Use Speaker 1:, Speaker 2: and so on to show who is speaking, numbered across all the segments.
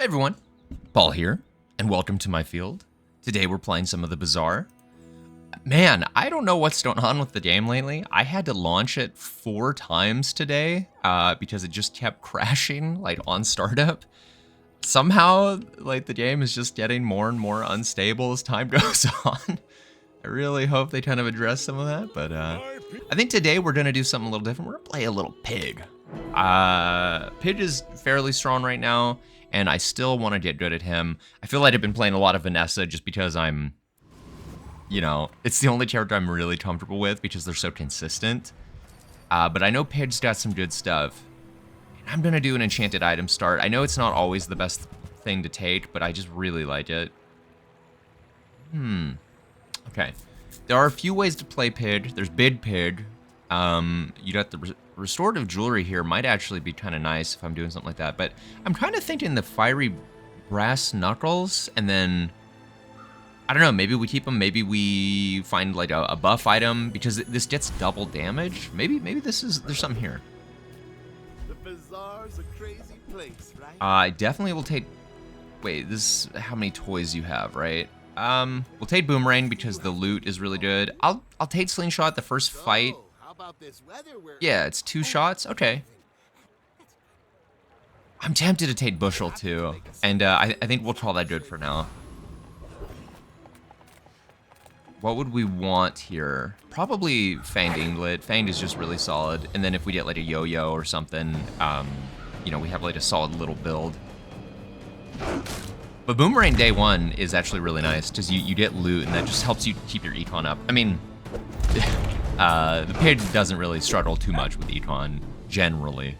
Speaker 1: Hey everyone, Paul here, and welcome to my field. Today we're playing some of the Bazaar. Man, I don't know what's going on with the game lately. I had to launch it 4 times today because it just kept crashing like on startup. Somehow, like the game is just getting more and more unstable as time goes on. I really hope they kind of address some of that, but I think today we're gonna do something a little different. We're gonna play a little Pig. Pig is fairly strong right now, and I still want to get good at him. I feel like I've been playing a lot of Vanessa just because I'm, you know, it's the only character I'm really comfortable with because they're so consistent. But I know Pig's got some good stuff. I'm gonna do an enchanted item start. I know it's not always the best thing to take, but I just really like it. Okay. There are a few ways to play Pig. There's Big Pig. You got the restorative jewelry here might actually be kind of nice if I'm doing something like that. But I'm kind of thinking the fiery brass knuckles, and then I don't know. Maybe we keep them. Maybe we find like a buff item because this gets double damage. Maybe there's something here.
Speaker 2: The Bazaar's a crazy place, right?
Speaker 1: I definitely will take. Wait, this is how many toys you have, right? We'll take Boomerang because the loot is really good. I'll take Slingshot the first fight.
Speaker 2: So, how about this weather
Speaker 1: Yeah, it's 2 shots. Okay. I'm tempted to take Bushel too, and I think we'll call that good for now. What would we want here? Probably Fanged Inglet. Fanged is just really solid, and then if we get like a Yo-Yo or something, you know, we have like a solid little build. But Boomerang day 1 is actually really nice because you get loot, and that just helps you keep your econ up. I mean, the Pig doesn't really struggle too much with econ, generally.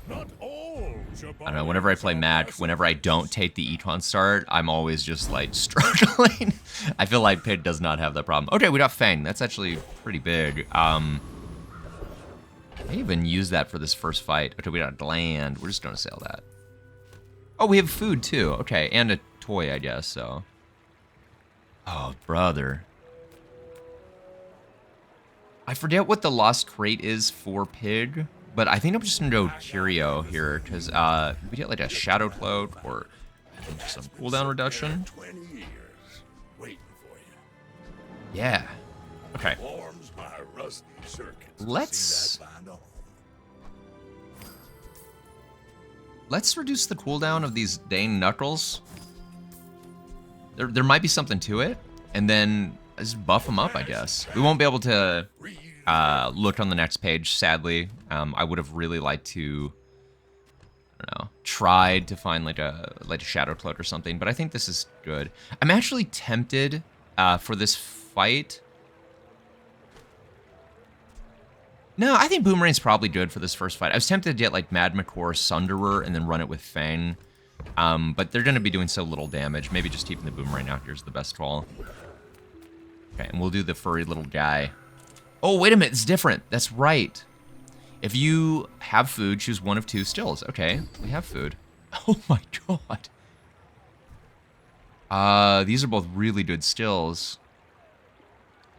Speaker 3: Not all
Speaker 1: I don't know, whenever I play match, whenever I don't take the econ start, I'm always just like struggling. I feel like Pig does not have that problem. Okay, we got Fang. That's actually pretty big. I even use that for this first fight. Okay, we got Gland. We're just gonna sell that. Oh, we have food too. Okay, and a toy, I guess, so. Oh, brother. I forget what the lost crate is for Pig, but I think I'm just gonna go Curio here, because we get like a Shadow Cloak or some cooldown reduction.
Speaker 3: 20 years waiting for you.
Speaker 1: Yeah. Okay.
Speaker 3: Warms my rusty circuits.
Speaker 1: Let's-
Speaker 3: See that vinyl?
Speaker 1: Let's reduce the cooldown of these dang knuckles. There might be something to it, and then just buff them up, I guess. We won't be able to look on the next page, sadly. I would have really liked to, I don't know, tried to find like a Shadow Cloak or something, but I think this is good. I'm actually tempted for this fight. No, I think Boomerang's probably good for this first fight. I was tempted to get like Mad McCore, Sunderer, and then run it with Fang. But they're going to be doing so little damage. Maybe just keeping the Boomerang out here is the best call. Okay, and we'll do the furry little guy. Oh, wait a minute. It's different. That's right. If you have food, choose one of 2 stills. Okay, we have food. Oh my god. These are both really good stills.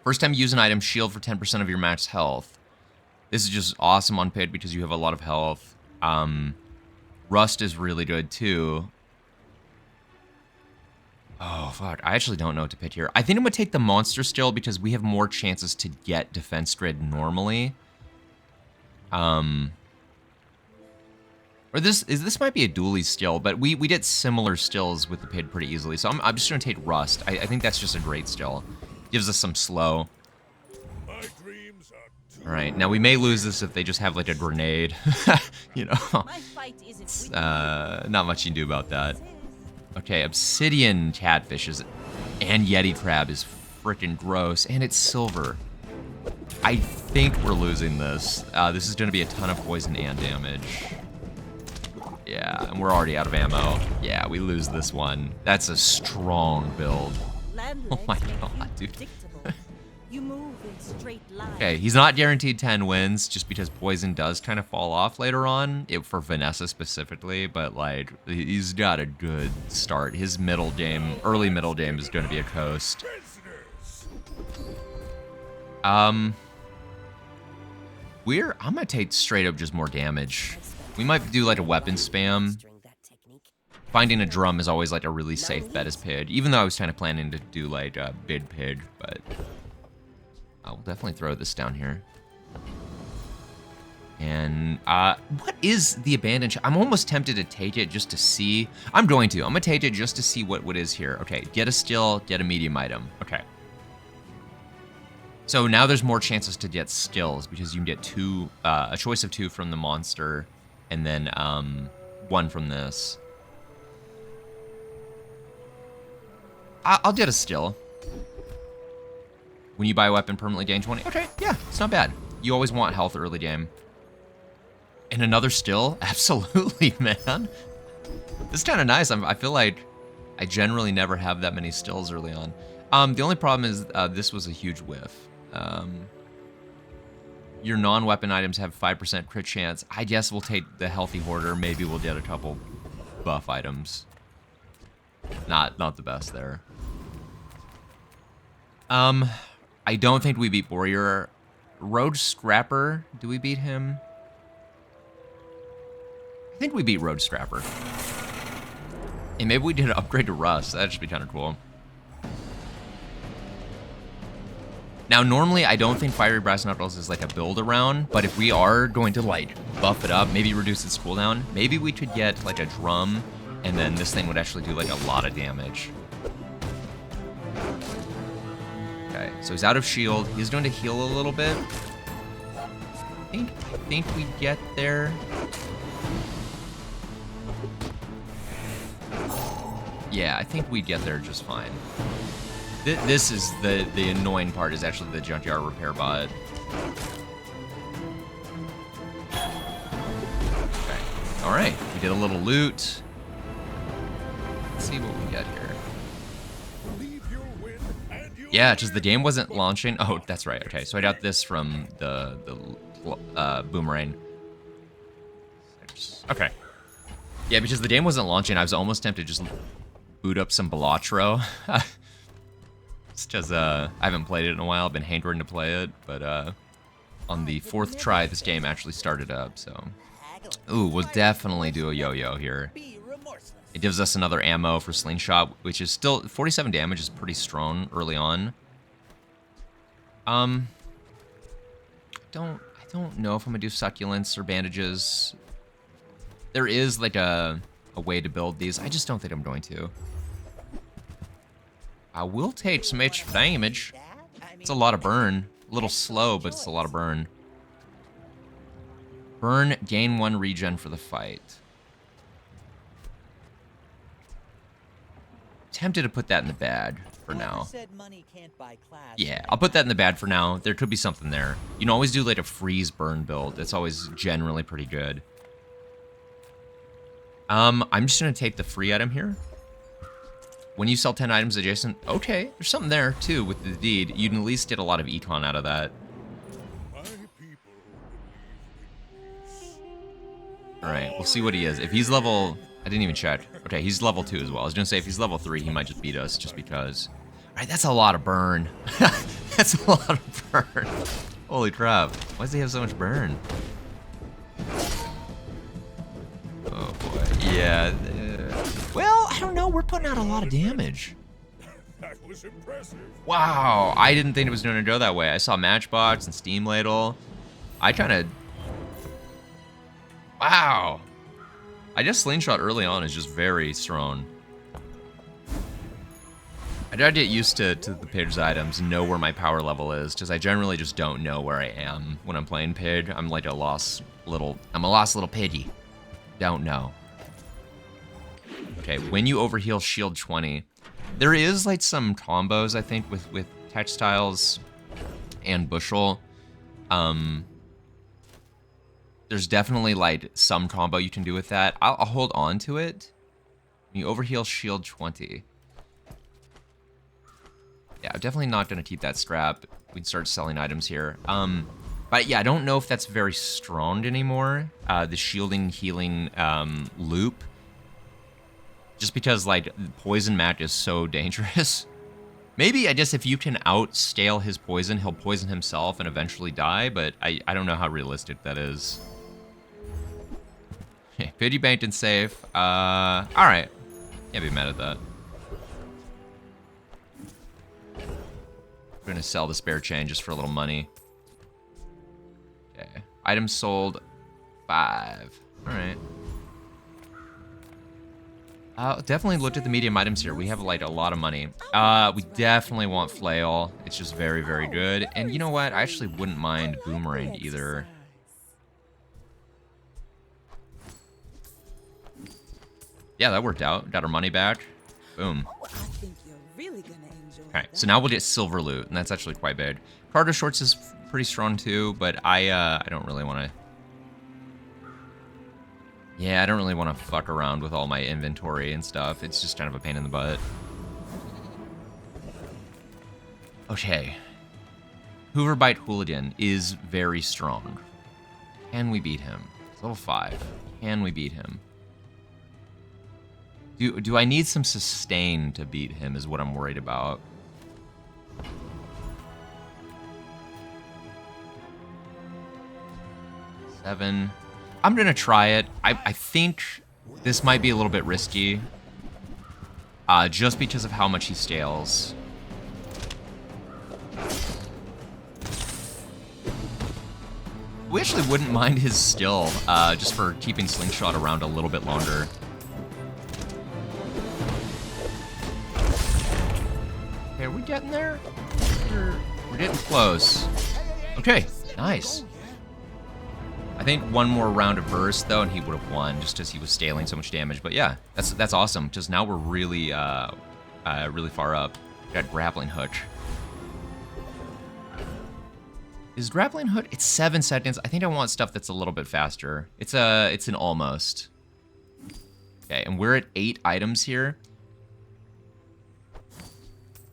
Speaker 1: First time you use an item, shield for 10% of your max health. This is just awesome on Pig because you have a lot of health. Rust is really good too. Oh, fuck. I actually don't know what to pick here. I think I'm going to take the monster still because we have more chances to get defense grid normally. Or this might be a dually still, but we get similar stills with the Pig pretty easily. So I'm just going to take Rust. I think that's just a great still. Gives us some slow.
Speaker 3: My dreams are too
Speaker 1: Alright, now we may lose this if they just have like a grenade. You know, not much you can do about that. Okay, obsidian catfishes and Yeti crab is freaking gross, and it's silver. I think we're losing this. This is going to be a ton of poison and damage. Yeah, and we're already out of ammo. Yeah, we lose this one. That's a strong build. Oh my god, dude.
Speaker 4: You move in straight lines.
Speaker 1: Okay, he's not guaranteed 10 wins just because poison does kind of fall off later on, for Vanessa specifically, but like, he's got a good start. His middle game, early middle game is going to be a coast.
Speaker 3: prisoners.
Speaker 1: I'm gonna take straight up just more damage. We might do like a weapon spam. Finding a drum is always like a really safe bet as Pid, even though I was kind of planning to do like a bid Pid, but I'll definitely throw this down here. And what is the abandoned? I'm almost tempted to take it just to see. I'm gonna take it just to see what is here. Okay, get a still, get a medium item. Okay. So now there's more chances to get stills because you can get two, a choice of 2 from the monster, and then 1 from this. I'll get a still. When you buy a weapon, permanently gain 20. Okay, yeah, it's not bad. You always want health early game. And another still? Absolutely, man. This is kind of nice. I feel like I generally never have that many stills early on. The only problem is this was a huge whiff. Your non-weapon items have 5% crit chance. I guess we'll take the healthy hoarder. Maybe we'll get a couple buff items. Not the best there. I don't think we beat Warrior. Road Scrapper, do we beat him? I think we beat Road Scrapper. And maybe we did an upgrade to Rust. That'd just be kind of cool. Now, normally, I don't think Fiery Brass Knuckles is like a build around, but if we are going to like buff it up, maybe reduce its cooldown, maybe we could get like a drum, and then this thing would actually do like a lot of damage. Okay, so he's out of shield. He's going to heal a little bit. I think we get there. Yeah, I think we get there just fine. This is the annoying part, is actually the junkyard repair bot. Okay, all right, we did a little loot. Let's see what we get here. Yeah, just the game wasn't launching. Oh, that's right. Okay, so I got this from the Boomerang. Okay. Yeah, because the game wasn't launching, I was almost tempted to just boot up some Balatro. It's just, I haven't played it in a while. I've been hankering to play it, but on the 4th try, this game actually started up, so. Ooh, we'll definitely do a yo-yo here. It gives us another ammo for Slingshot, which is still 47 damage, is pretty strong early on. I don't know if I'm gonna do succulents or bandages. There is like a way to build these. I just don't think I'm going to. I will take some extra damage. It's a lot of burn. A little slow, but it's a lot of burn. Burn, gain 1 regen for the fight. Tempted to put that in the bag for now. Yeah, I'll put that in the bag for now. There could be something there. You can always do like a freeze burn build. It's always generally pretty good. I'm just gonna take the free item here. When you sell 10 items adjacent, okay, there's something there too with the deed. You can at least get a lot of econ out of that. All right, we'll see what he is. If he's level, I didn't even check. Okay, he's level 2 as well. I was gonna say if he's level 3, he might just beat us just because. All right, that's a lot of burn. That's a lot of burn. Holy crap! Why does he have so much burn? Oh boy, yeah. Well, I don't know. We're putting out a lot of damage.
Speaker 3: That was impressive.
Speaker 1: Wow, I didn't think it was going to go that way. I saw Matchbox and Steam Ladle. I kind of... Wow. I guess Slingshot early on is just very strong. I gotta get used to the Pid's items and know where my power level is, because I generally just don't know where I am when I'm playing Pid. I'm like a lost little piggy. Don't know. Okay, when you overheal shield 20, there is like some combos I think with textiles and bushel. There's definitely like some combo you can do with that. I'll hold on to it. When you overheal shield 20. Yeah, I'm definitely not gonna keep that scrap. We'd start selling items here. But yeah, I don't know if that's very strong anymore. The shielding healing loop. Just because like poison mat is so dangerous. Maybe, I guess, if you can outstale his poison, he'll poison himself and eventually die, but I don't know how realistic that is. Okay, pity banked and safe. Alright. Can't be mad at that. I'm gonna sell the spare chain just for a little money. Okay. Items sold 5. Alright. Definitely looked at the medium items here. We have like a lot of money. We definitely want flail. It's just very, very good. And you know what? I actually wouldn't mind boomerang either. Yeah, that worked out. Got our money back. Boom. Okay, so now we'll get silver loot, and that's actually quite big. Cargo shorts is pretty strong too, but I don't really want to. Yeah, I don't really want to fuck around with all my inventory and stuff. It's just kind of a pain in the butt. Okay. Hooverbite Hooligan is very strong. Can we beat him? It's level 5. Can we beat him? Do I need some sustain to beat him is what I'm worried about. Seven. I'm gonna try it. I think this might be a little bit risky. Just because of how much he scales. We actually wouldn't mind his skill, just for keeping Slingshot around a little bit longer. Okay, are we getting there? We're getting close. Okay, nice. I think one more round of burst though, and he would have won just because he was scaling so much damage. But yeah, that's awesome. Just now we're really, really far up. Got grappling hook. Is grappling hook? It's 7 seconds. I think I want stuff that's a little bit faster. It's an almost. Okay, and we're at 8 items here.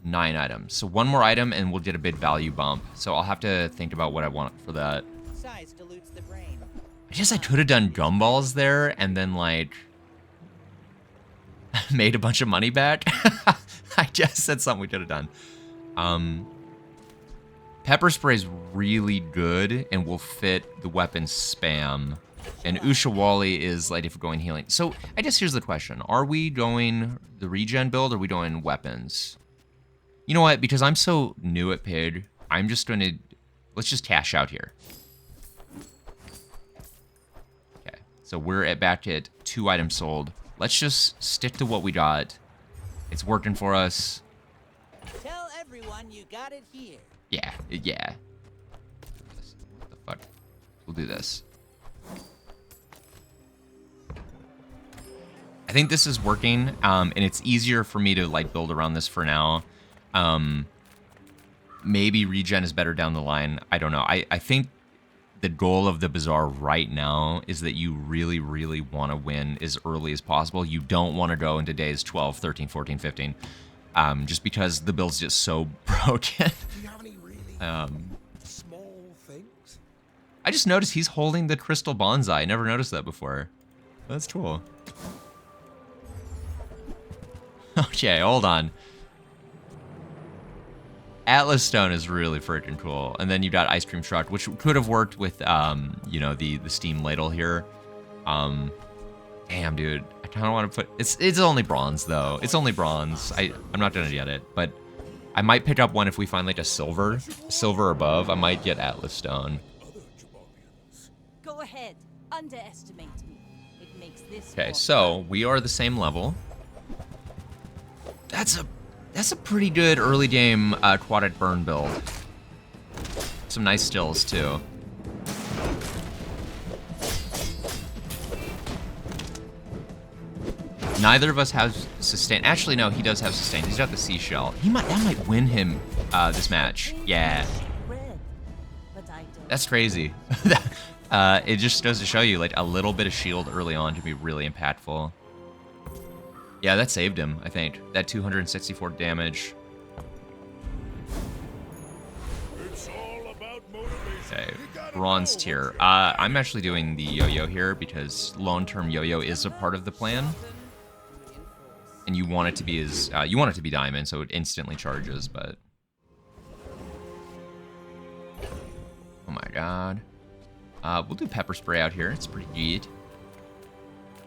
Speaker 1: 9 items. So one more item and we'll get a big value bump. So I'll have to think about what I want for that.
Speaker 5: Size dilutes the brain.
Speaker 1: I guess I could have done gumballs there and then like made a bunch of money back. I guess that's something we could have done. Pepper spray is really good and will fit the weapon spam. And Ushawali is like if we're going healing. So I guess here's the question. Are we going the regen build or are we going weapons? You know what? Because I'm so new at Pig, I'm just going to... Let's just cash out here. Okay. So we're back at 2 items sold. Let's just stick to what we got. It's working for us.
Speaker 5: Tell everyone you got it here.
Speaker 1: Yeah. Yeah. What the fuck? We'll do this. I think this is working, and it's easier for me to like build around this for now. Maybe regen is better down the line. I don't know. I think the goal of the Bazaar right now is that you really, really want to win as early as possible. You don't want to go into days 12, 13, 14, 15, just because the build's just so broken.
Speaker 2: Do you have any really small things?
Speaker 1: I just noticed he's holding the crystal bonsai. I never noticed that before. That's cool. Okay, hold on. Atlas Stone is really freaking cool. And then you got Ice Cream Truck, which could have worked with, you know, the Steam Ladle here. Damn, dude. I kind of want to put... It's only bronze, though. It's only bronze. I'm not going to get it, but I might pick up one if we find, like, a silver above. I might get Atlas Stone.
Speaker 4: Go ahead. Underestimate me. It makes this
Speaker 1: Okay,
Speaker 4: more
Speaker 1: so we are the same level. That's a pretty good early game aquatic burn build. Some nice stills too. Neither of us has sustain. Actually, no, he does have sustain. He's got the seashell. That might win him this match. Yeah,
Speaker 4: red, but I don't.
Speaker 1: that's crazy. It just goes to show you, like, a little bit of shield early on can be really impactful. Yeah, that saved him, I think. That 264 damage.
Speaker 3: It's all about motivation.
Speaker 1: Okay,
Speaker 3: You gotta
Speaker 1: bronze
Speaker 3: know
Speaker 1: tier.
Speaker 3: what's
Speaker 1: I'm actually doing the yo-yo here because long-term yo-yo is a part of the plan. and you want it to be as you want it to be diamond, so it instantly charges. But oh my god, we'll do pepper spray out here. It's pretty good.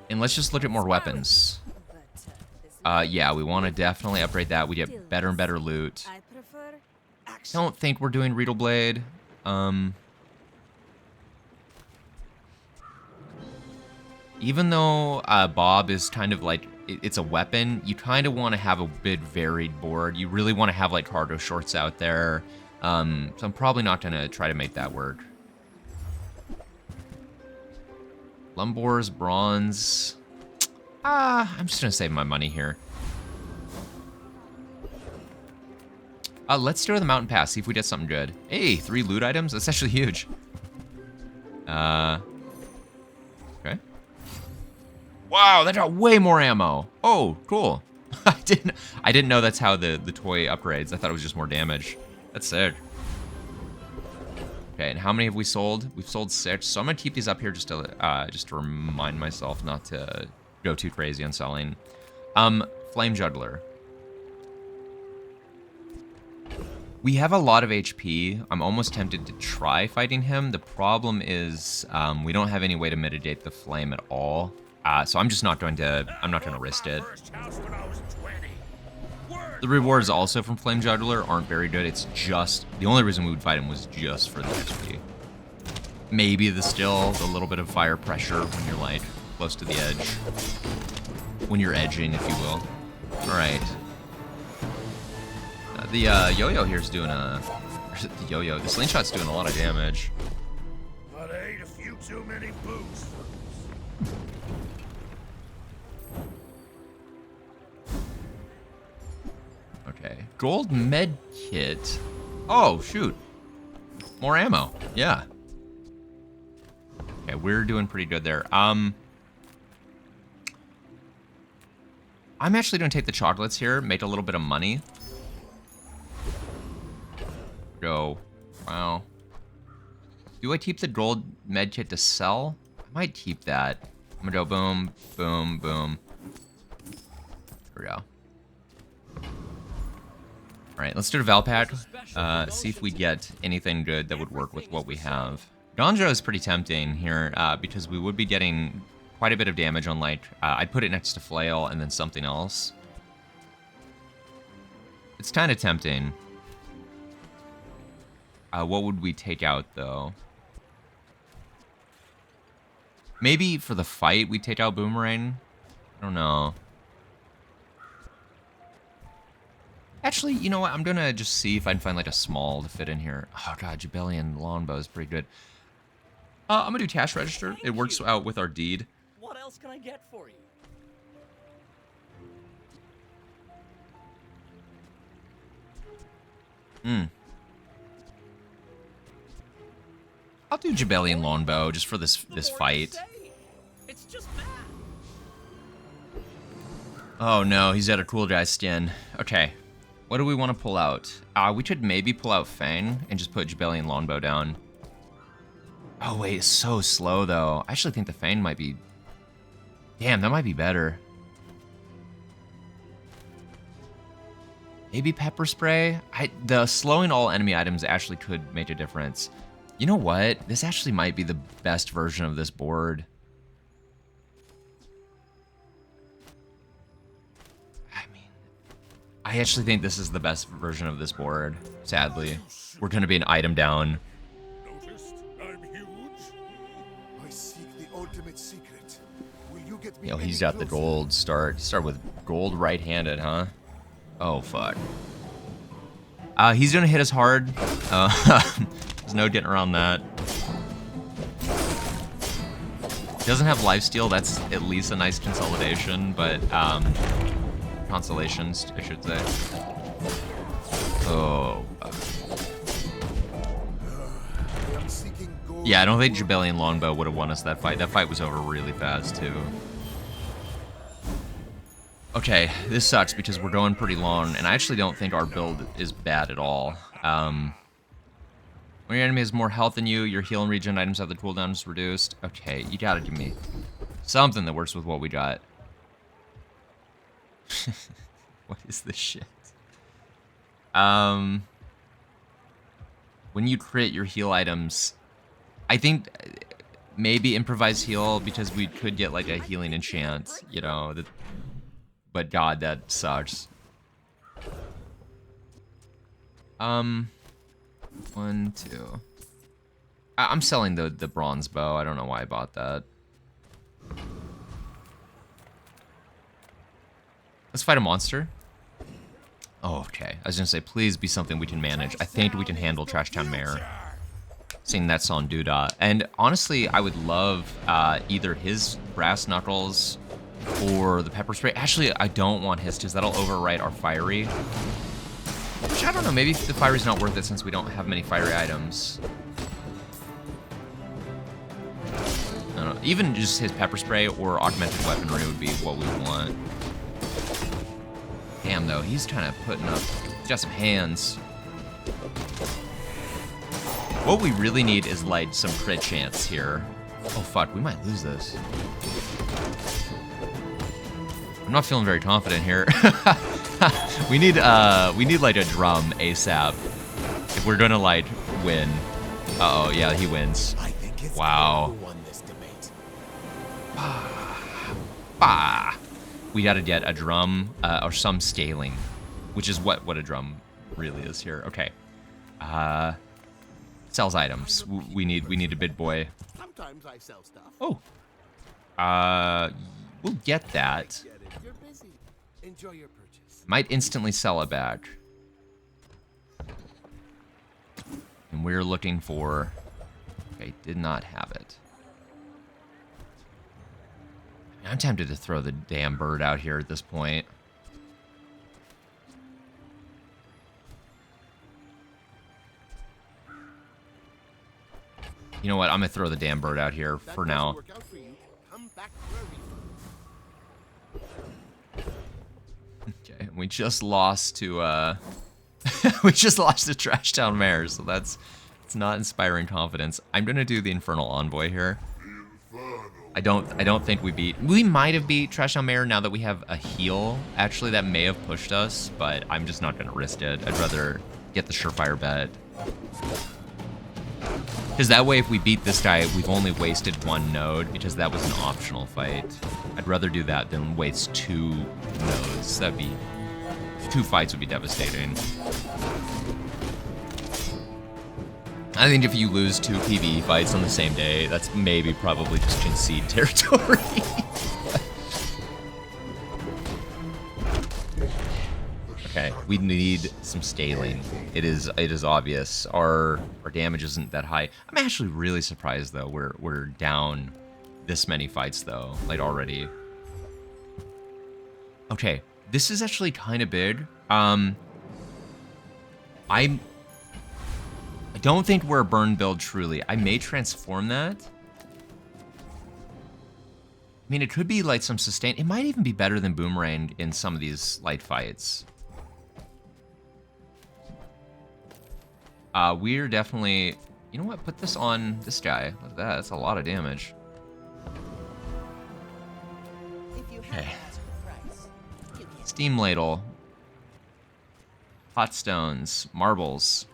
Speaker 1: And let's just look at more weapons. Yeah, we want to definitely upgrade that. We get better and better loot.
Speaker 4: I prefer action.
Speaker 1: Don't think we're doing Riedel Blade. Even though Bob is kind of like, it's a weapon, you kind of want to have a bit varied board. You really want to have like cargo shorts out there. So I'm probably not going to try to make that work. Lumbors, bronze. I'm just going to save my money here. Let's do the mountain pass, see if we get something good. Hey, 3 loot items? That's actually huge. Okay. Wow, that got way more ammo. Oh, cool. I didn't know that's how the toy upgrades. I thought it was just more damage. That's sick. Okay, and how many have we sold? We've sold 6, so I'm gonna keep these up here just to remind myself not to go too crazy on selling. Flame Juggler. We have a lot of HP. I'm almost tempted to try fighting him. The problem is we don't have any way to mitigate the flame at all. So I'm just not going to. I'm not going to risk it. The rewards also from Flame Juggler aren't very good. It's just the only reason we would fight him was just for the XP. Maybe still a little bit of fire pressure when you're like close to the edge. When you're edging, if you will. All right. The yo-yo here's doing the slingshot's doing a lot of damage.
Speaker 3: But I ate a few too many boots.
Speaker 1: Okay, gold med kit. Oh shoot, more ammo. Yeah. Okay, we're doing pretty good there. I'm actually gonna take the chocolates here, make a little bit of money. Go. Wow. Do I keep the gold med kit to sell? I might keep that. I'm gonna go boom, boom, boom. There we go. Alright, let's do a Val pack. See if we get anything good that would work with what we have. Ganja is pretty tempting here because we would be getting quite a bit of damage on like, I'd put it next to Flail and then something else. It's kind of tempting. What would we take out, though? Maybe for the fight, we take out Boomerang? I don't know. Actually, you know what? I'm gonna just see if I can find, like, a small to fit in here. Oh, God, Jabalian longbow is pretty good. I'm gonna do cash register. It works out with our deed.
Speaker 5: What else can I get for you?
Speaker 1: I'll do Jabalian longbow just for this fight.
Speaker 5: It's just that.
Speaker 1: Oh no, he's got a cool guy skin. Okay, what do we want to pull out? We could maybe pull out Fang and just put Jabalian longbow down. Oh wait, it's so slow though. I actually think the Fang might be... Damn, that might be better. Maybe pepper spray? The slowing all enemy items actually could make a difference. You know what? This actually might be the best version of this board. I mean, I actually think this is the best version of this board, sadly. We're gonna be an item down.
Speaker 3: Noticed I'm huge?
Speaker 2: I seek the ultimate secret. Will you get me
Speaker 1: Yo,
Speaker 2: any
Speaker 1: he's got the
Speaker 2: closer?
Speaker 1: gold. Start with gold right-handed, huh? Oh, fuck. He's gonna hit us hard. There's no getting around that. He doesn't have lifesteal. That's at least a nice consolidation, but consolations, I should say. Oh.
Speaker 2: I am seeking gold.
Speaker 1: Yeah, I don't think Jabalian longbow would have won us that fight. That fight was over really fast too. Okay, this sucks because we're going pretty long, and I actually don't think our build is bad at all. When your enemy has more health than you, your heal and regen items have the cooldowns reduced. Okay, you gotta give me something that works with what we got. What is this shit? When you crit your heal items, I think maybe improvise heal because we could get like a healing enchant, you know. But God, that sucks. 1, 2. I'm selling the bronze bow. I don't know why I bought that. Let's fight a monster. Oh, okay. I was gonna say, please be something we can manage. I think we can handle Trash Town Mayor. Seeing that's on Doodah. And honestly, I would love either his brass knuckles or the pepper spray. Actually, I don't want his because that'll overwrite our fiery. Which I don't know, maybe the fiery's not worth it since we don't have many fiery items. I don't know. Even just his pepper spray or augmented weaponry would be what we would want. Damn, though, he's kind of putting up just some hands. What we really need is, like, some crit chance here. Oh, fuck, we might lose this. I'm not feeling very confident here. we need, like, a drum ASAP if we're gonna, like, win. Uh-oh, yeah, he wins.
Speaker 2: I think it's
Speaker 1: Wow.
Speaker 2: who won this debate.
Speaker 1: Bah! We gotta get a drum or some scaling, which is what a drum really is here. Okay. Sells items. We need a big boy.
Speaker 2: Sometimes I sell stuff.
Speaker 1: Oh. We'll get that.
Speaker 2: Get it. You're busy. Enjoy your purchase.
Speaker 1: Might instantly sell it back. And we're looking for... Okay, did not have it. I'm tempted to throw the damn bird out here at this point. You know what? I'm gonna throw the damn bird out here for now.
Speaker 2: Work out for you. Come back for a refund.
Speaker 1: Okay, we just lost to we just lost to Trash Town Mayor, so it's not inspiring confidence. I'm gonna do the Infernal Envoy here. I don't think we might have beat Trash Town Mayor now that we have a heal. Actually, that may have pushed us, but I'm just not gonna risk it. I'd rather get the surefire bet. Because that way, if we beat this guy, we've only wasted 1 node, because that was an optional fight. I'd rather do that than waste 2 nodes. That'd be... 2 fights would be devastating. I think if you lose 2 PvE fights on the same day, that's maybe probably just concede territory. Okay, we need some scaling. It is obvious. Our damage isn't that high. I'm actually really surprised though. We're down this many fights though, like already. Okay, this is actually kind of big. I don't think we're a burn build truly. I may transform that. I mean, it could be like some sustain. It might even be better than Boomerang in some of these light fights. We're definitely... You know what? Put this on this guy. Look at that. That's a lot of damage. Okay. Steam Ladle. Hot Stones. Marbles.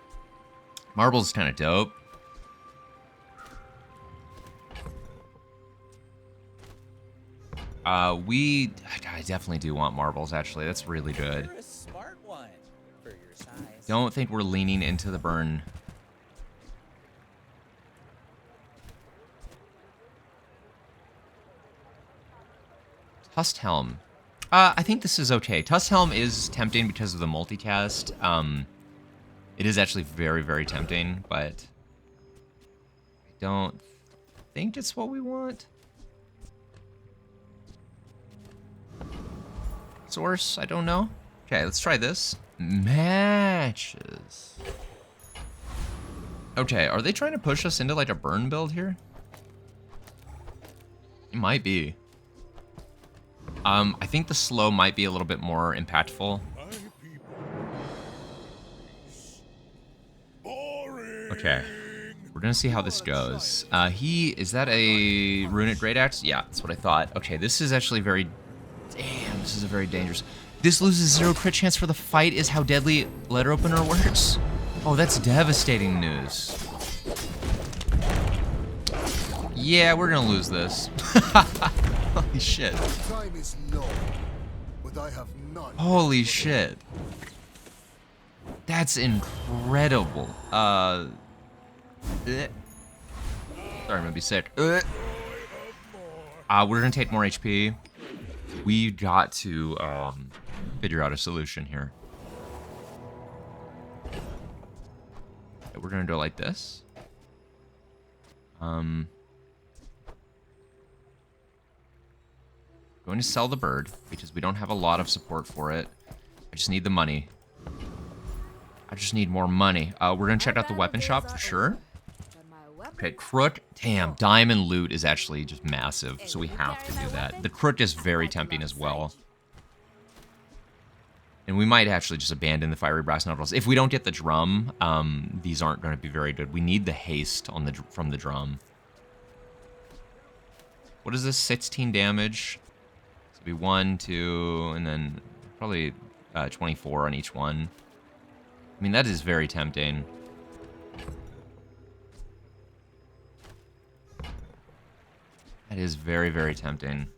Speaker 1: Marbles kind of dope. I definitely do want marbles, actually. That's really good.
Speaker 5: You're a smart one for your size.
Speaker 1: Don't think we're leaning into the burn. Tusk Helm. I think this is okay. Tusk Helm is tempting because of the multicast. It is actually very, very tempting, but I don't think it's what we want. Source, I don't know. Okay, let's try this. Matches. Okay, are they trying to push us into like a burn build here? It might be. I think the slow might be a little bit more impactful. Okay, we're gonna see how this goes. Is that a runic great axe? Yeah, that's what I thought. Okay, this is actually very, damn, This is a very dangerous. This loses 0 crit chance for the fight is how deadly letter opener works. Oh, that's devastating news. Yeah, we're gonna lose this. Holy shit.
Speaker 3: Time is low, but I have none.
Speaker 1: Holy shit. That's incredible. Sorry, I'm gonna be sick. We're gonna take more HP. We got to figure out a solution here. We're gonna do it like this. Going to sell the bird because we don't have a lot of support for it. I just need the money. I just need more money. We're gonna check out the weapon shop for sure. Okay, Crook. Damn, diamond loot is actually just massive, so we have to do that. The Crook is very tempting as well. And we might actually just abandon the fiery brass knuckles. If we don't get the drum, these aren't going to be very good. We need the haste on from the drum. What is this? 16 damage. So it'll be 1, 2, and then probably 24 on each one. I mean, that is very tempting. That is very, very tempting.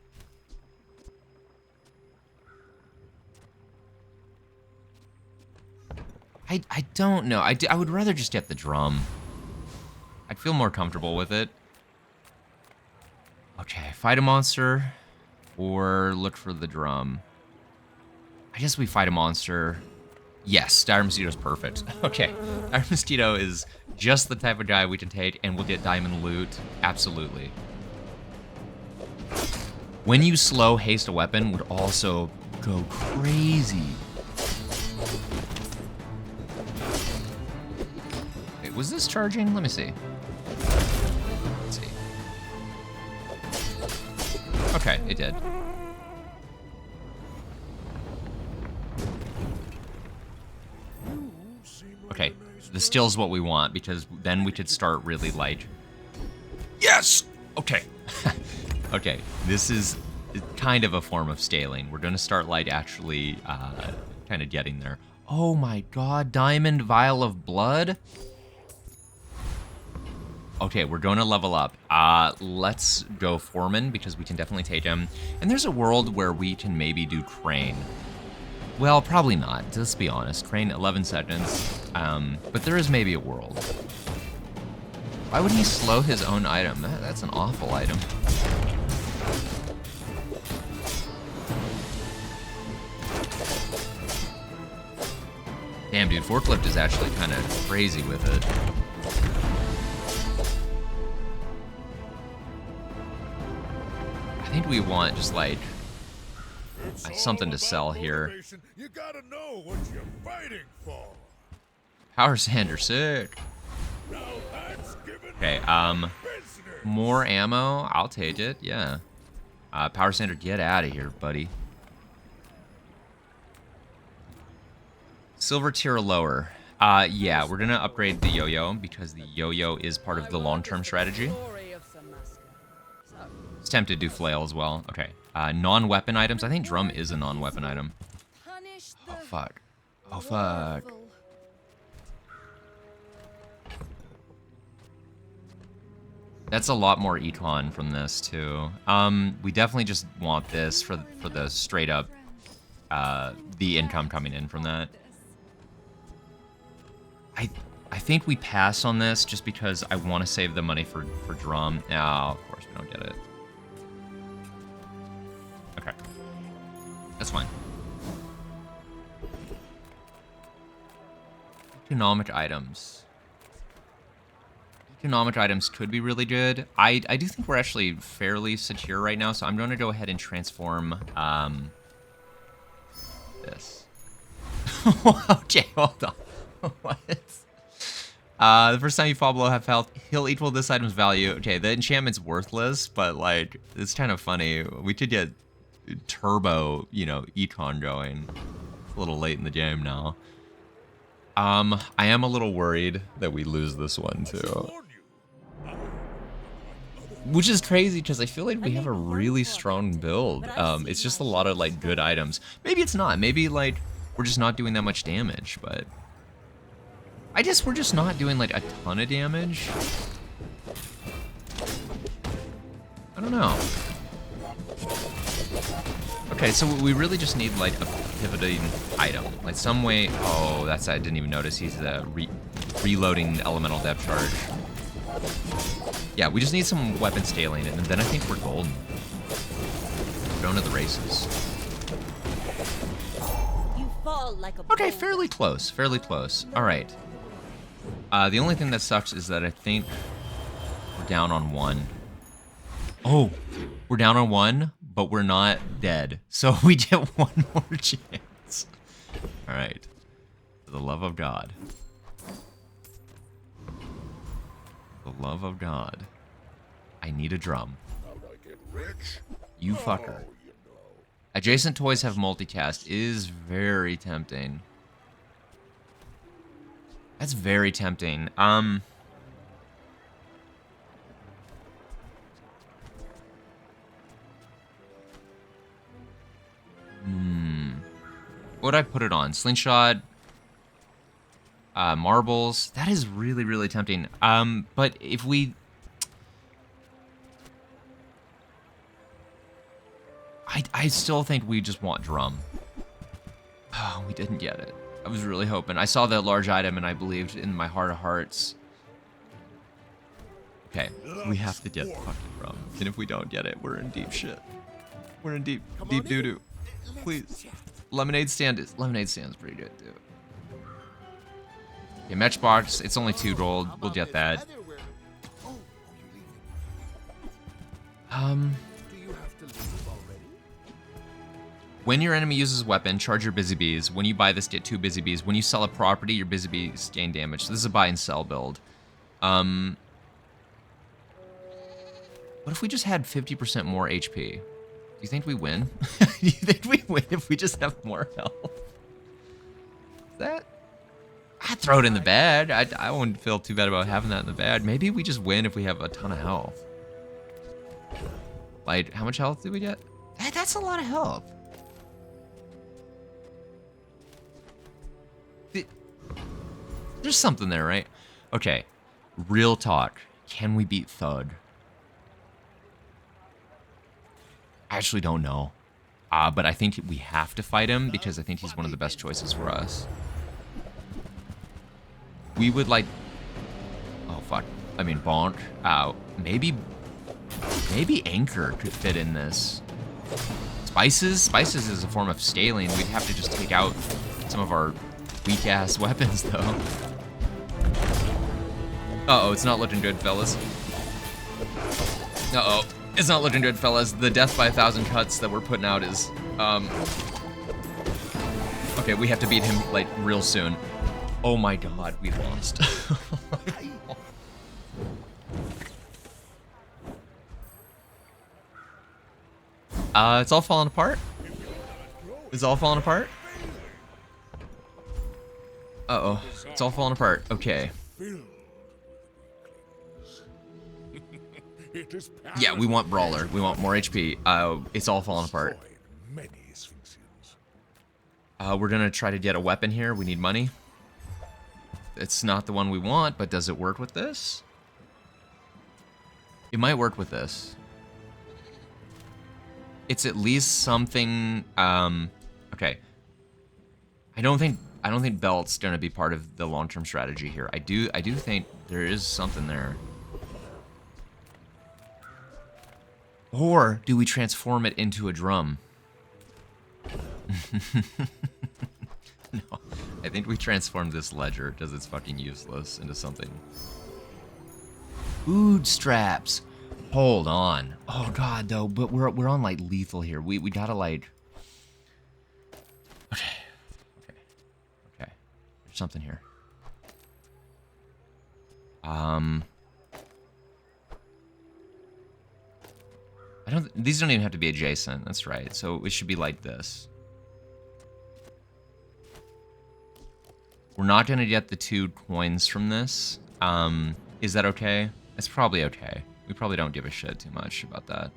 Speaker 1: I don't know. I would rather just get the drum. I'd feel more comfortable with it. Okay, fight a monster or look for the drum. I guess we fight a monster. Yes, Dire Mosquito's perfect. Okay, Dire Mosquito is just the type of guy we can take and we'll get diamond loot. Absolutely. When you slow haste a weapon would also go crazy. Wait, was this charging? Let me see. Let's see. Okay, it did. Okay, this still is what we want because then we could start really like... Yes! Okay. Okay, this is kind of a form of scaling. We're gonna start like actually kind of getting there. Oh my god, Diamond Vial of Blood? Okay, we're going to level up. Let's go Foreman because we can definitely take him. And there's a world where we can maybe do Crane. Well, probably not, let's be honest. Crane, 11 seconds. But there is maybe a world. Why would he slow his own item? That's an awful item. Damn, dude, Forklift is actually kind of crazy with it. I think we want just like something to sell here.
Speaker 3: You gotta know what you're fighting for.
Speaker 1: Power Sander, sick.
Speaker 3: Now that's giving
Speaker 1: Okay,
Speaker 3: business.
Speaker 1: more ammo. I'll take it. Yeah. Power Sander, get out of here, buddy. Silver tier or lower. Yeah, we're gonna upgrade the yo-yo because the yo-yo is part of the long-term strategy. It's tempted to do flail as well. Okay. Non-weapon items. I think drum is a non-weapon item. Oh fuck. Oh fuck. That's a lot more econ from this too. We definitely just want this for the straight up the income coming in from that. I think we pass on this just because I want to save the money for drum. Oh, of course we don't get it. Okay. That's fine. Economic items. Economic items could be really good. I do think we're actually fairly secure right now, so I'm going to go ahead and transform this. Okay, hold on. What? The first time you fall below half health, he'll equal this item's value. Okay, the enchantment's worthless, but like it's kind of funny. We could get turbo, you know, econ going. It's a little late in the game now. I am a little worried that we lose this one too. Which is crazy because I feel like we have a really strong build. It's just a lot of like good items. Maybe it's not. Maybe like we're just not doing that much damage, but I guess we're just not doing like a ton of damage. I don't know. Okay, so we really just need like a pivoting item, like some way. Oh, that's I didn't even notice. He's reloading elemental depth charge. Yeah, we just need some weapon scaling, and then I think we're golden. We're going to the races.
Speaker 4: You fall like a
Speaker 1: Okay,
Speaker 4: boulder.
Speaker 1: fairly close, fairly close. All right. The only thing that sucks is that I think we're down on 1. Oh, we're down on 1, but we're not dead. So we get 1 more chance. All right. For the love of God. For the love of God. I need a drum.
Speaker 3: How'd I get rich?
Speaker 1: You fucker.
Speaker 3: Oh, you know.
Speaker 1: Adjacent toys have multicast is very tempting. That's very tempting. What would I put it on? Slingshot, marbles. That is really, really tempting. But if we, I still think we just want drum. Oh, we didn't get it. I was really hoping. I saw that large item and I believed in my heart of hearts. Okay, we have to get the fucking drum. And if we don't get it, we're in deep shit. We're in deep doo-doo. Please. Lemonade stand is pretty good too. Okay, matchbox, it's only 2 gold. We'll get that.
Speaker 2: Oh, you leaving? Do you have to leave already?
Speaker 1: When your enemy uses a weapon, charge your busy bees. When you buy this, get 2 busy bees. When you sell a property, your busy bees gain damage. So this is a buy and sell build. What if we just had 50% more HP? Do you think we win? Do you think we win if we just have more health? That? I'd throw it in the bed. I wouldn't feel too bad about having that in the bed. Maybe we just win if we have a ton of health. Like, how much health did we get? That's a lot of health. There's something there, right? Okay, real talk. Can we beat Thud? I actually don't know. But I think we have to fight him because I think he's one of the best choices for us. We would like... Oh, fuck. I mean, bonk. Maybe Anchor could fit in this. Spices? Spices is a form of scaling. We'd have to just take out some of our weak-ass weapons, though. Uh-oh, it's not looking good, fellas. Uh-oh. It's not looking good, fellas. The death by 1,000 cuts that we're putting out is, okay, we have to beat him, like, real soon. Oh my god, we lost. It's all falling apart. It's all falling apart. Uh-oh, it's all falling apart. Okay. Yeah, we want Brawler. We want more HP. It's all falling apart. We're gonna try to get a weapon here. We need money. It's not the one we want, but does it work with this? It might work with this. It's at least something. Okay. I don't think belt's gonna be part of the long-term strategy here. I do think there is something there. Or do we transform it into a drum? No, I think we transformed this ledger because it's fucking useless into something. Food straps. Hold on. Oh god, though, but we're on like lethal here. We gotta like. Okay. There's something here. These don't even have to be adjacent. That's right. So it should be like this. We're not gonna get the 2 coins from this. Is that okay? It's probably okay. We probably don't give a shit too much about that.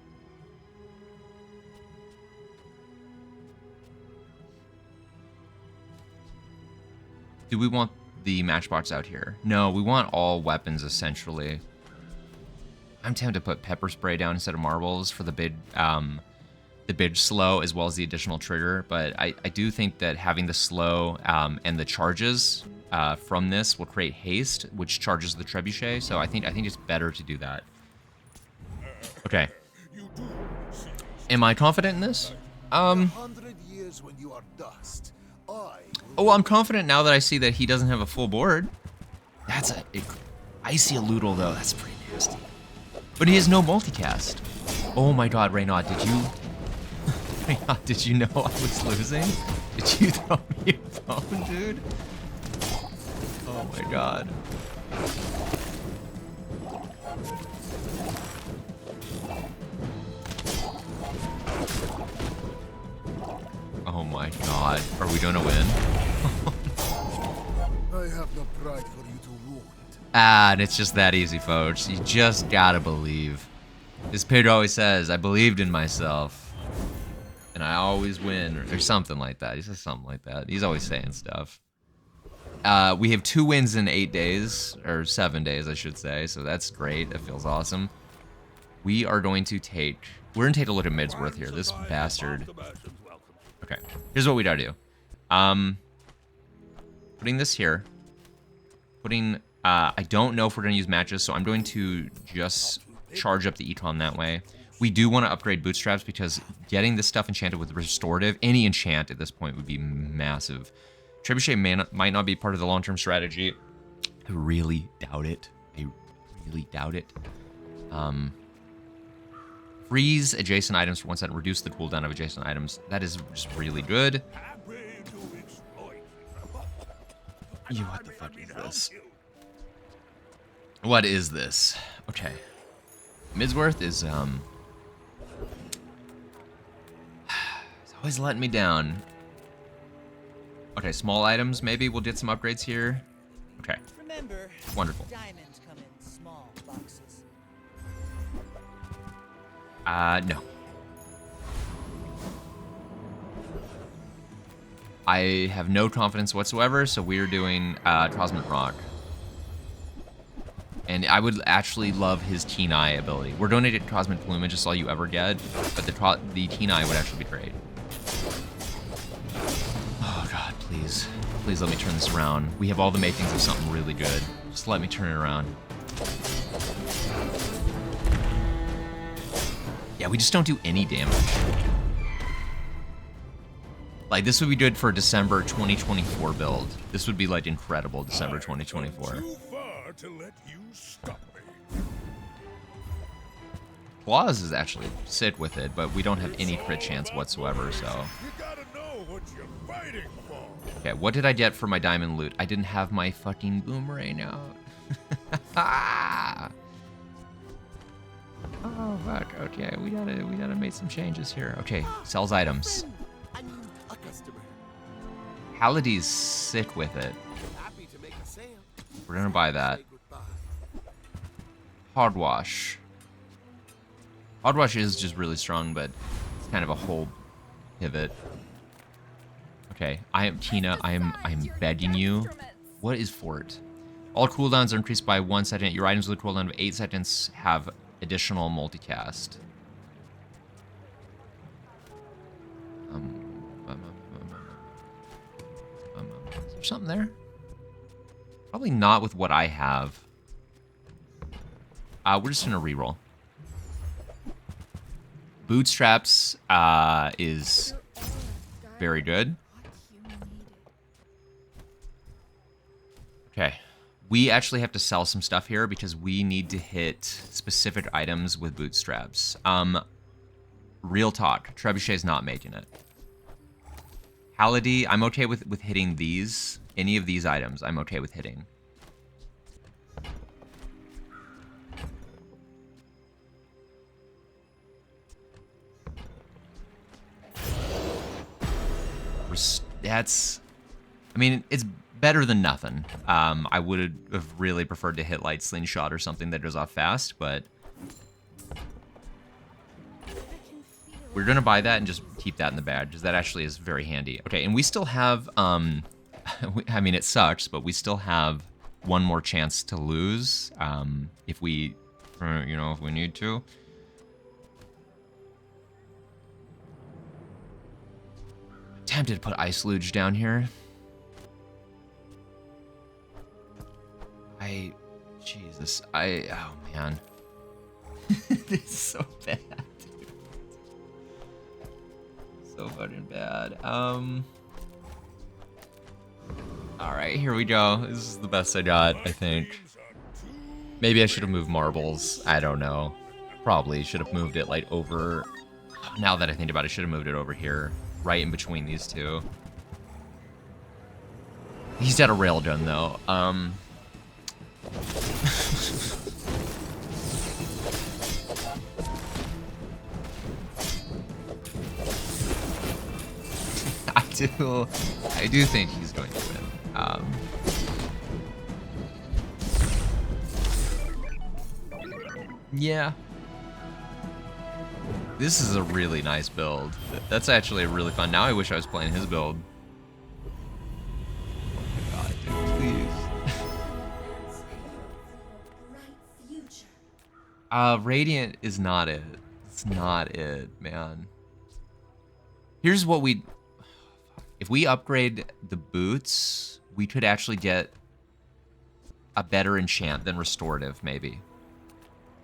Speaker 1: Do we want the matchbox out here? No, we want all weapons, essentially. I'm tempted to put pepper spray down instead of marbles for the big slow, as well as the additional trigger, but I do think that having the slow and the charges from this will create haste, which charges the trebuchet, so I think it's better to do that. Okay. Am I confident in this?
Speaker 3: 100 years when you are dust.
Speaker 1: Oh, I'm confident now that I see that he doesn't have a full board. I see a Loodle, though. That's pretty nasty. But he has no multicast. Oh my god, Reynaud, did you... Reynaud, did you know I was losing? Did you throw me a phone, dude? Oh my god. Oh my god. Are we gonna win?
Speaker 3: I have no pride for you to ruin.
Speaker 1: And it's just that easy, folks. You just gotta believe. As Pedro always says, I believed in myself. And I always win, or something like that. He says something like that. He's always saying stuff. We have 2 wins in 8 days, or 7 days, I should say. So that's great. That feels awesome. We are going to take... We're going to take a look at Midsworth here. This bastard. Okay. Here's what we gotta do. Putting this here. Putting... I don't know if we're going to use matches, so I'm going to just charge up the econ that way. We do want to upgrade bootstraps because getting this stuff enchanted with restorative, any enchant at this point would be massive. Trebuchet might not be part of the long-term strategy. I really doubt it. I really doubt it. Freeze adjacent items for 1 second. Reduce the cooldown of adjacent items. That is just really good. What the fuck is this? What is this? Okay. Midsworth is, it's always letting me down. Okay, small items, maybe we'll get some upgrades here. Okay.
Speaker 5: Remember,
Speaker 1: Wonderful.
Speaker 5: diamonds come in small boxes.
Speaker 1: No. I have no confidence whatsoever, so we're doing, Cosmic Rock. And I would actually love his Keen Eye ability. We're donated Cosmic Plumage, just all you ever get, but the Keen Eye would actually be great. Oh god, please. Please let me turn this around. We have all the makings of something really good. Just let me turn it around. Yeah, we just don't do any damage. Like, this would be good for a December 2024 build. This would be, like, incredible December 2024.
Speaker 3: Too far to let you stop me.
Speaker 1: Claws is actually sit with it, but we don't have any crit chance whatsoever, so...
Speaker 3: You gotta know what you're fighting for.
Speaker 1: Okay, what did I get for my diamond loot? I didn't have my fucking boomerang out. Oh, fuck. Okay, we gotta make some changes here. Okay, sells items.
Speaker 2: I need a customer.
Speaker 1: Haladi's sick with it.
Speaker 2: Happy to make a sale.
Speaker 1: We're gonna buy that.
Speaker 2: Say goodbye.
Speaker 1: Hardwash. Hardwash is just really strong, but it's kind of a whole pivot. Okay, I am Tina. I am begging you. What is Fort? All cooldowns are increased by 1 second. Your items with a cooldown of 8 seconds have additional multicast. Is there something there? Probably not with what I have. We're just gonna reroll. Bootstraps is very good. Okay. We actually have to sell some stuff here because we need to hit specific items with bootstraps. Real talk, Trebuchet's not making it. Haladi, I'm okay with hitting these. Any of these items, I'm okay with hitting. That's... I mean, it's better than nothing. I would have really preferred to hit Light Slingshot or something that goes off fast, but We're gonna buy that and just keep that in the bag, because that actually is very handy. Okay, and we still have, I mean, it sucks, but we still have one more chance to lose, if we, you know, if we need to. Tempted to put ice luge down here. Jesus, oh man. This is so bad, dude. So fucking bad. Alright, here we go. This is the best I got, I think. Maybe I should have moved marbles. I don't know. Probably should have moved it like over. Now that I think about it, I should have moved it over here. Right in between these two. He's at a railgun though. I do think he's going to win. Yeah. This is a really nice build. That's actually really fun. Now I wish I was playing his build. Oh my God, dude, please. Radiant is not it. It's not it, man. Here's what we... If we upgrade the boots, we could actually get a better enchant than restorative, maybe.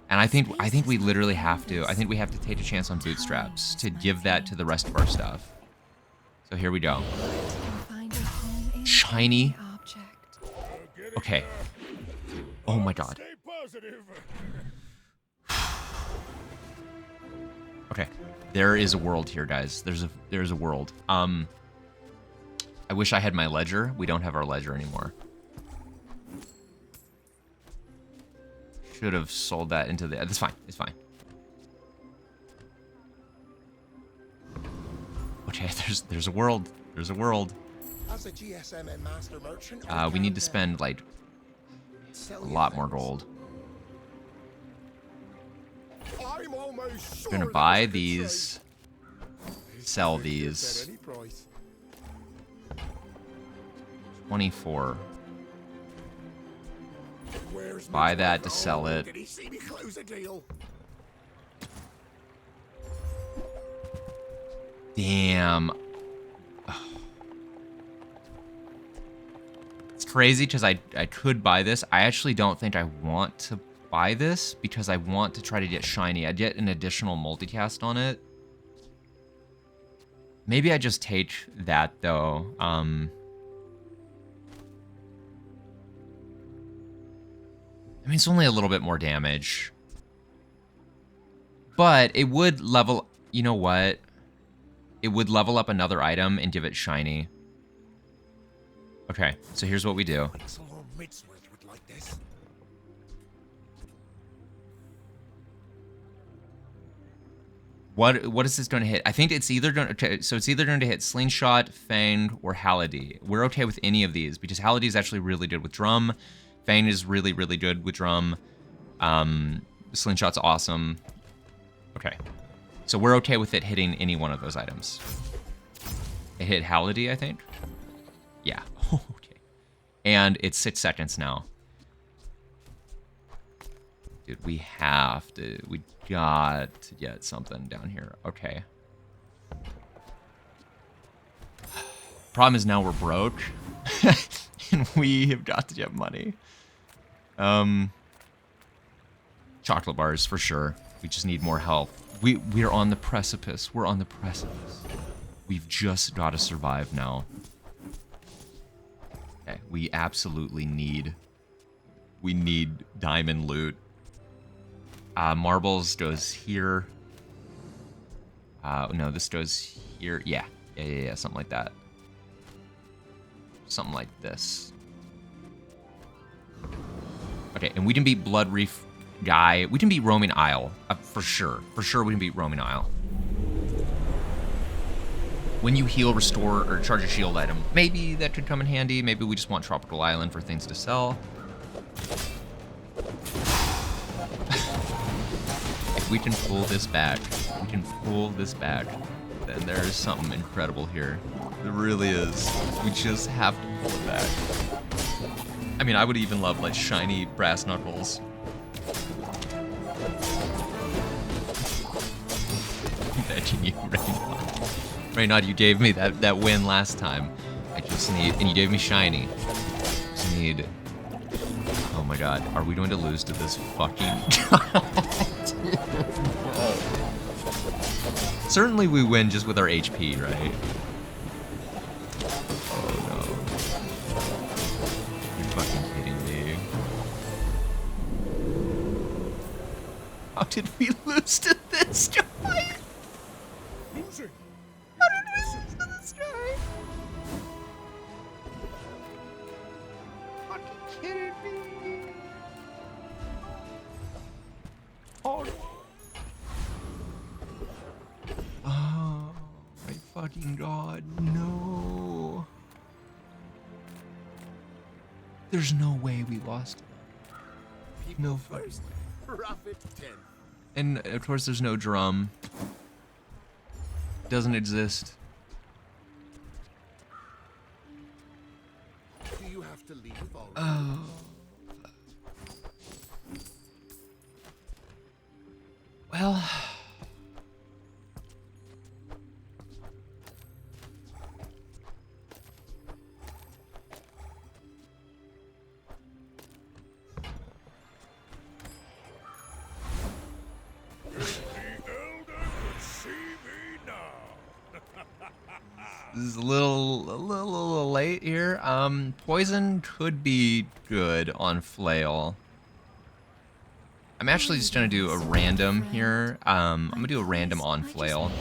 Speaker 1: And I think we literally have to. I think we have to take a chance on bootstraps to give that to the rest of our stuff. So here we go. Shiny. Okay. Oh my God. Okay. There is a world here, guys. There's a world. I wish I had my ledger. We don't have our ledger anymore. Should have sold that into the... That's fine. It's fine. Okay, there's a world. There's a world.
Speaker 2: As a GSM and master merchant,
Speaker 1: We need to spend, like, a lot more gold.
Speaker 2: I'm almost
Speaker 1: We're gonna buy these. Sell these. 24. Buy that to sell it.
Speaker 2: Did he see me close a deal?
Speaker 1: Damn. It's crazy because I could buy this. I actually don't think I want to buy this because I want to try to get shiny. I get an additional multicast on it. Maybe I just take that though. I mean, it's only a little bit more damage. But it would level... You know what? It would level up another item and give it shiny. Okay, so here's what we do.
Speaker 2: Midsworth would like this.
Speaker 1: What is this going to hit? I think it's either going to... Okay, so it's either going to hit Slingshot, Fanged, or Halidi. We're okay with any of these because Halidi is actually really good with Drum. Fang is really, really good with Drum. Slingshot's awesome. Okay. So we're okay with it hitting any one of those items. It hit Halidi, I think. Yeah. Okay. And it's 6 seconds now. Dude, we have to... We got to get something down here. Okay. Problem is now we're broke. And we have got to get money. Chocolate bars for sure. We just need more help. We're on the precipice. We're on the precipice. We've just got to survive now. Okay, we absolutely need... We need diamond loot. Marbles goes here. No, this goes here. Yeah, something like that. Something like this. Okay, and we can beat Blood Reef guy. We can beat Roaming Isle, for sure. For sure we can beat Roaming Isle. When you heal, restore, or charge a shield item. Maybe that could come in handy. Maybe we just want Tropical Island for things to sell. If we can pull this back. we can pull this back, then there is something incredible here. There really is. We just have to pull it back. I mean, I would even love like shiny brass knuckles. Imagine you, Reynard. Reynard, you gave me that win last time. I just need, and you gave me shiny. Just need. Oh my god, are we going to lose to this fucking? Certainly we win just with our HP, right? Oh no. You're fucking kidding me. How did we lose to this guy?
Speaker 3: Losing.
Speaker 1: How did we lose to this guy? Fucking kidding me. Oh no. Oh my fucking god, no. There's no way we lost. No fucking
Speaker 2: First, profit 10.
Speaker 1: And of course there's no drum. Doesn't exist.
Speaker 2: Do you have to leave already?
Speaker 1: Oh. Well.
Speaker 3: The elder can see me now.
Speaker 1: This is a little late here. Poison could be good on flail. I'm actually just gonna do a random here. I'm gonna do a random on flail.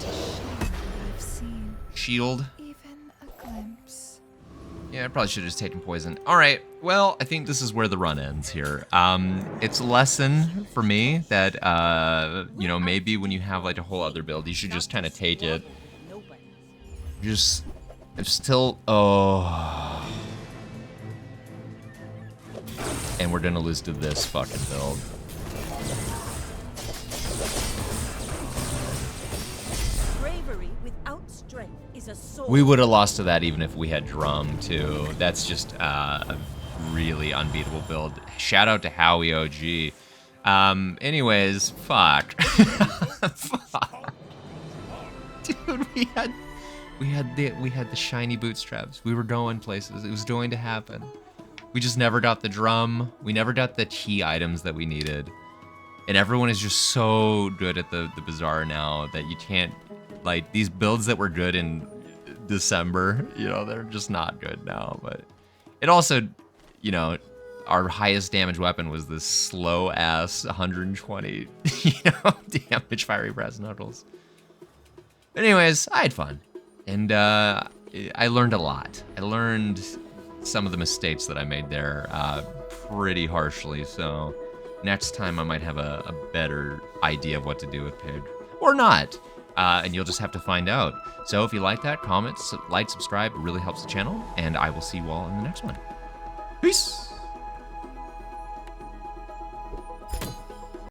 Speaker 6: I've seen
Speaker 1: Shield.
Speaker 6: even a glimpse.
Speaker 1: Yeah, I probably should have just taken poison. All right. Well, I think this is where the run ends here. It's a lesson for me that you know, maybe when you have like a whole other build, you should just kind of take it.
Speaker 5: Nobody.
Speaker 1: Just, I'm still. Oh. And we're gonna lose to this fucking build.
Speaker 4: Bravery without strength is a sword.
Speaker 1: We would have lost to that even if we had drum too. That's just a really unbeatable build. Shout out to Howie OG. Anyways, fuck. Fuck. Dude, we had the shiny bootstraps. We were going places. It was going to happen. We just never got the drum. We never got the key items that we needed. And everyone is just so good at the Bazaar now that you can't, like, these builds that were good in December, you know, they're just not good now. But it also, you know, our highest damage weapon was this slow ass 120, you know, damage fiery brass knuckles. Anyways, I had fun. And I learned a lot. I learned some of the mistakes that I made there pretty harshly. So next time I might have a better idea of what to do with Pig. Or not. And you'll just have to find out. So if you like that, comment, like, subscribe. It really helps the channel. And I will see you all in the next one. Peace.